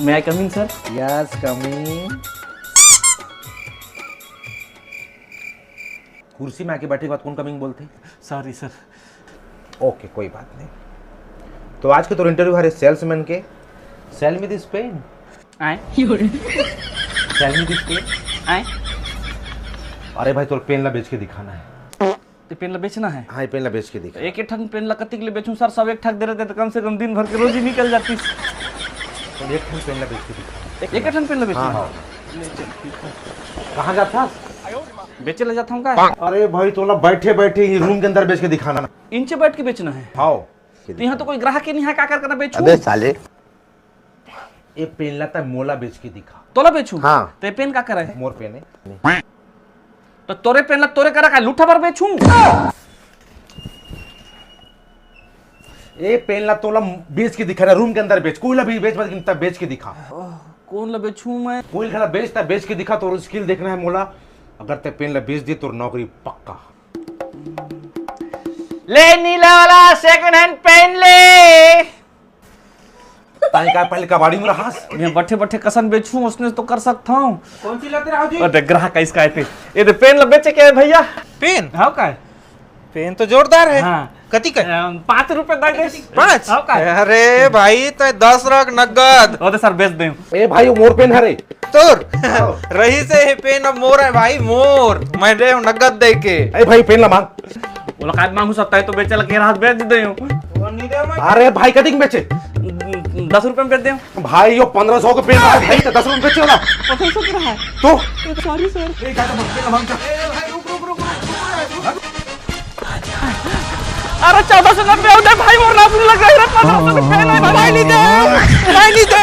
May I come in, sir? Yes coming. कुर्सी में आके बैठे के बाद कौन कमिंग बोलते? Sorry, sir. ओके कोई बात नहीं। तो आज के तो इंटरव्यू हमारे सेल्समैन के। Sell me this pen. आए सेल मी दिस पेन। आए अरे भाई तो पेन ला बेच के दिखाना है। तो पेन ला बेचना है। हाँ ये पेन ला बेच के दिखा। एक ठन पेन ला कत्ती के लिए बेचूं सर? सब एक ठक दे रहे थे तो कम से कम दिन भर की रोजी निकल जाती। तो एक ठन पेन ला बेच के दिखा। एक ठन पेन ला बेचना। हाँ। कहाँ जाता? बेचे ले जाता हूँ का? अरे भाई तो बैठे बैठे ही रूम के अंदर बेच के दिखाना। इंचे बैठ के बेचना है। हाँ तो यहाँ तो कोई ग्राहक ही नहीं है, क्या करना बेचूं? अबे साले ये पेन लाता मोला बेच के दिखा। तोला बेचूं? हाँ। तो ये पेन का करे है? मोर पेन है। तो तोरे पेन ला तोरे करा का लूठा पर बेचूं? ये पेन ला तोला बेच के दिखा रहा, रूम के अंदर बेच। कोई ला भी बेच मत, तब बेच के दिखा। कौन ला बेचूं मैं? कोई खला बेचता बेच के दिखा। तो स्किल देखना है मोला। अगर ते पेन ला बेच दी तो नौकरी पक्का। ले नीला वाला सेकंड हैंड पेन ले। ताई का पहले कबाड़ी में रहा। मैं बैठे बैठे कसन बेचूं उसने तो कर सकता हूँ। कौन सी लाते राव जी? अरे ग्राहक का इसका है ये तो पेन ला बेचे क्या है भैया? पेन हाँ का है? पेन तो जोरदार है। हाँ। कति का? 5 रुपए दे दे। 5? हाँ का है? अरे भाई तो 10 रख नगद। ओ तो सर बेच दे। ए भाई वो मोर पेन है रे। तोर रही से ये पेन अब मोर है भाई, मोर मैं दे नगद दे के। ए भाई पेन ला मांग। बोला काट मांगू सकता है तो बेचे लगे हाथ बेच दे। अरे भाई कदी बेचे? 10 रुपए में बेच दे। भाई यो 1500 का पेन है भाई, तो 10 रुपए बेचे वाला 1500 का है तो। Sorry sir. ए गाता पेन ला मांग। अरे 1490 हो दे भाई, और नाप लग रहा है। 1500 का पेन है भाई, नहीं दे।